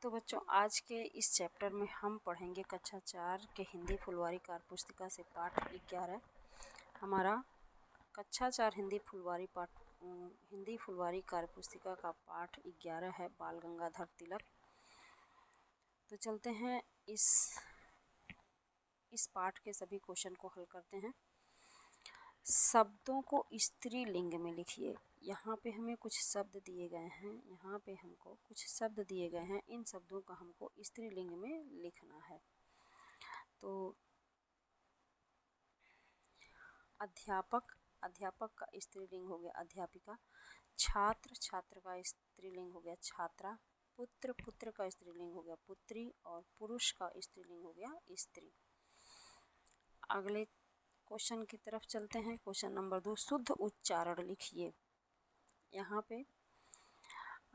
तो बच्चों आज के इस चैप्टर में हम पढ़ेंगे कक्षा 4 के हिंदी फुलवारी कार्य पुस्तिका से पाठ 11। हमारा कक्षा 4 हिंदी फुलवारी कार्य पुस्तिका का पाठ 11 है बाल गंगाधर तिलक। तो चलते हैं इस पाठ के सभी क्वेश्चन को हल करते हैं। शब्दों को स्त्रीलिंग में लिखिए। यहाँ पे हमें कुछ शब्द दिए गए हैं, इन शब्दों का हमको स्त्रीलिंग में लिखना है। तो अध्यापक का स्त्रीलिंग हो गया अध्यापिका, छात्र का स्त्रीलिंग हो गया छात्रा, पुत्र का स्त्रीलिंग हो गया पुत्री और पुरुष का स्त्रीलिंग हो गया स्त्री। अगले क्वेश्चन की तरफ चलते हैं। क्वेश्चन नंबर 2, शुद्ध उच्चारण लिखिए। यहाँ पे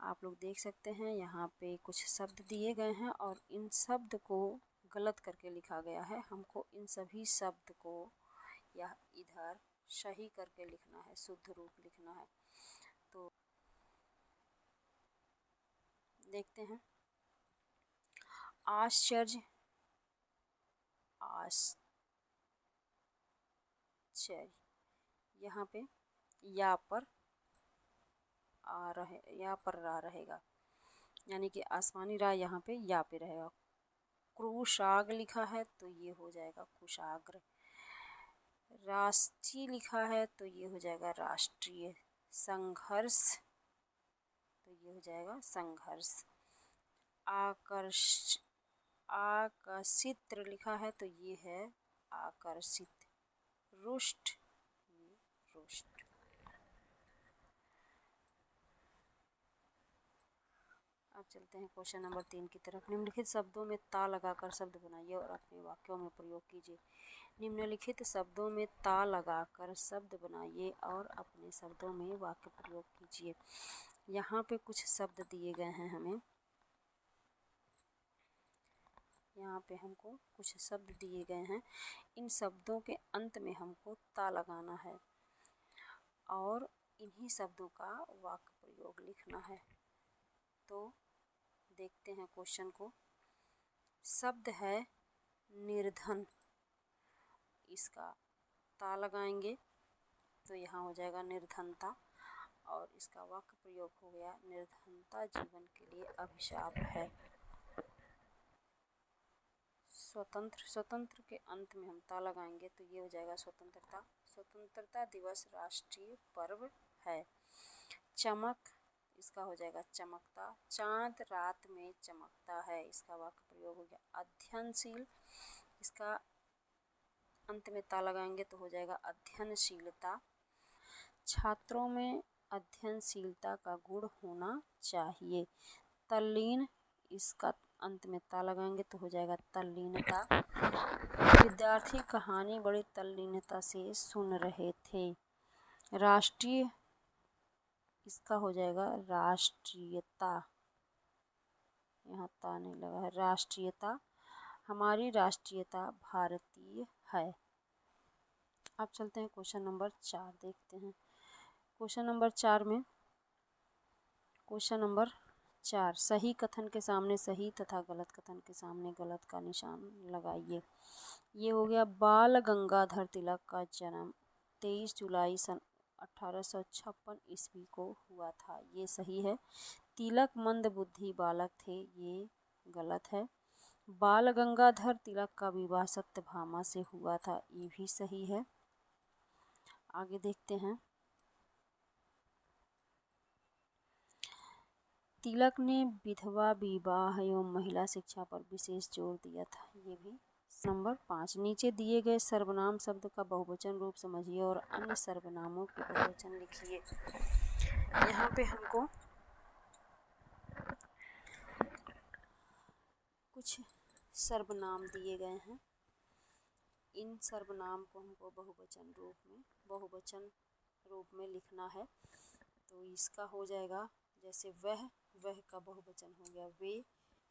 आप लोग देख सकते हैं, यहाँ पे कुछ शब्द दिए गए हैं और इन शब्द को गलत करके लिखा गया है। हमको इन सभी शब्द को या इधर सही करके लिखना है, शुद्ध रूप लिखना है। तो देखते हैं। आश्चर्य, यहाँ पे या पर रा रहेगा, यानी कि आसमानी रा यहाँ पे या पे रहेगा। क्रूशाग लिखा है तो ये हो जाएगा कुशाग्र। राष्ट्रीय लिखा है तो ये हो जाएगा राष्ट्रीय। संघर्ष तो ये हो जाएगा संघर्ष। आकर्षित लिखा है तो ये है आकर्षित। रुष्ट, रुष्ट। अब चलते हैं क्वेश्चन नंबर 3 की तरफ। निम्नलिखित शब्दों में ता लगाकर शब्द बनाइए और अपने वाक्यों में प्रयोग कीजिए। निम्नलिखित शब्दों में ता लगाकर शब्द बनाइए और अपने शब्दों में वाक्य प्रयोग कीजिए। यहाँ पे कुछ शब्द दिए गए हैं हमें, यहाँ पे हमको कुछ शब्द दिए गए हैं। इन शब्दों के अंत में हमको ता लगाना है और इन्हीं शब्दों का वाक्य प्रयोग लिखना है। तो देखते हैं क्वेश्चन को। शब्द है निर्धन, इसका ता लगाएंगे तो यहाँ हो जाएगा निर्धनता और इसका वाक्य प्रयोग हो गया निर्धनता जीवन के लिए अभिशाप है। स्वतंत्र के अंत में हम ता लगाएंगे तो ये हो जाएगा स्वतंत्रता दिवस राष्ट्रीय पर्व है। चमक, इसका हो जाएगा चमकता। चांद रात में चमकता है, इसका वाक्य प्रयोग हो गया अध्ययनशील। इसका अंत में ता लगाएंगे तो हो जाएगा अध्ययनशीलता। छात्रों में अध्ययनशीलता का गुण होना चाहिए। तल्लीन, इसका अंत में ता लगाएंगे तो हो जाएगा तल्लीनता। विद्यार्थी कहानी बड़ी तल्लीनता से सुन रहे थे। राष्ट्रीय, इसका हो जाएगा राष्ट्रीयता, यहाँ ता नहीं लगा है, राष्ट्रीयता। हमारी राष्ट्रीयता भारतीय है। अब चलते हैं क्वेश्चन नंबर 4 देखते हैं। क्वेश्चन नंबर 4, सही कथन के सामने सही तथा गलत कथन के सामने गलत का निशान लगाइए। ये हो गया बाल गंगाधर तिलक का जन्म 23 जुलाई सन 1856 ईस्वी को हुआ था, ये सही है। तिलक मंदबुद्धि बालक थे, ये गलत है। बाल गंगाधर तिलक का विवाह सत्यभामा से हुआ था, ये भी सही है। आगे देखते हैं। तिलक ने विधवा विवाह एवं महिला शिक्षा पर विशेष जोर दिया था, ये भी। नंबर 5, नीचे दिए गए सर्वनाम शब्द का बहुवचन रूप समझिए और अन्य सर्वनामों के बहुवचन लिखिए। यहाँ पे हमको कुछ सर्वनाम दिए गए हैं। इन सर्वनाम को हमको बहुवचन रूप में लिखना है। तो इसका हो जाएगा जैसे वह का बहुवचन हो गया वे,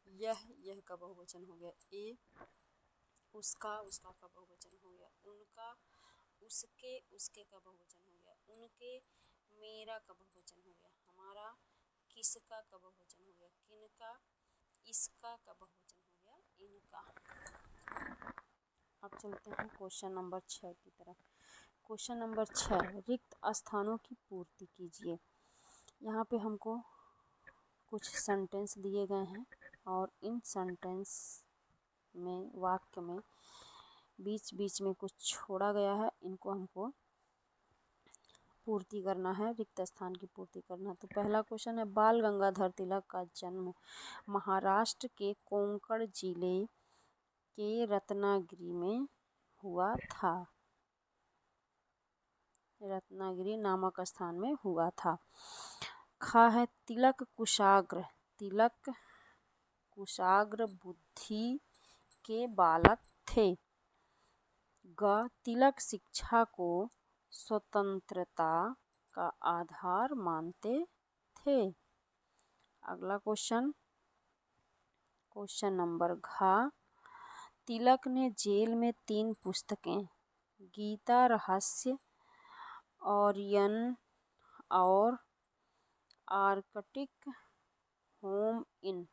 यह का बहुवचन हो गया ए, उसका का बहुवचन हो गया उनका, उसके का बहुवचन हो गया उनके, मेरा का बहुवचन हो गया हमारा, किसका बहुवचन हो गया किनका, इसका का बहुवचन हो गया इनका। अब चलते हैं क्वेश्चन नंबर 6 की तरफ। क्वेश्चन नंबर 6, रिक्त स्थानों की पूर्ति कीजिए। यहाँ पे हमको कुछ सेंटेंस दिए गए हैं और इन सेंटेंस में, वाक्य में बीच बीच में कुछ छोड़ा गया है, इनको हमको पूर्ति करना है, रिक्त स्थान की पूर्ति करना है। तो पहला क्वेश्चन है, बाल गंगाधर तिलक का जन्म महाराष्ट्र के कोंकण जिले के रत्नागिरी में हुआ था। रत्नागिरी नामक स्थान में हुआ था। खा है, तिलक कुशाग्र बुद्धि के बालक थे। ग, तिलक शिक्षा को स्वतंत्रता का आधार मानते थे। अगला क्वेश्चन नंबर घ, तिलक ने जेल में 3 पुस्तकें गीता, रहस्य, ओरियन और आर्कटिक होम इन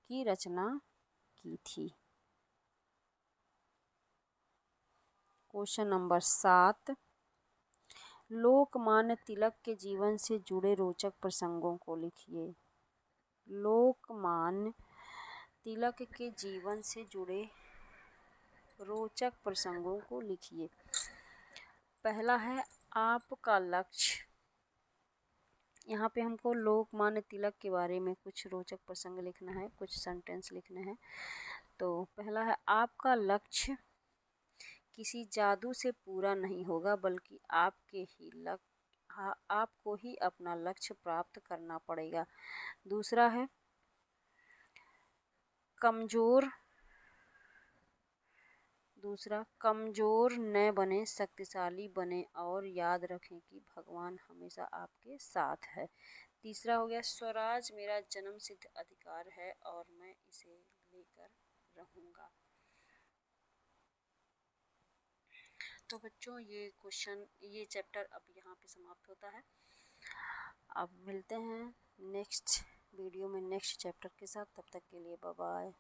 की रचना की थी। क्वेश्चन नंबर 7, लोकमान्य तिलक के जीवन से जुड़े रोचक प्रसंगों को लिखिए। लोकमान्य तिलक के जीवन से जुड़े रोचक प्रसंगों को लिखिए। पहला है, आपका लक्ष्य। यहाँ पे हमको लोकमान्य तिलक के बारे में कुछ रोचक प्रसंग लिखना है, कुछ सेंटेंस लिखने हैं। तो पहला है, आपका लक्ष्य किसी जादू से पूरा नहीं होगा, बल्कि आपको ही अपना लक्ष्य प्राप्त करना पड़ेगा। दूसरा है, कमजोर न बने, शक्तिशाली बने और याद रखें कि भगवान हमेशा आपके साथ है। तीसरा हो गया, स्वराज मेरा जन्मसिद्ध अधिकार है और मैं इसे लेकर रहूँगा। तो बच्चों, ये चैप्टर अब यहाँ पे समाप्त होता है। अब मिलते हैं नेक्स्ट वीडियो में नेक्स्ट चैप्टर के साथ। तब तक के लिए बाय बाय।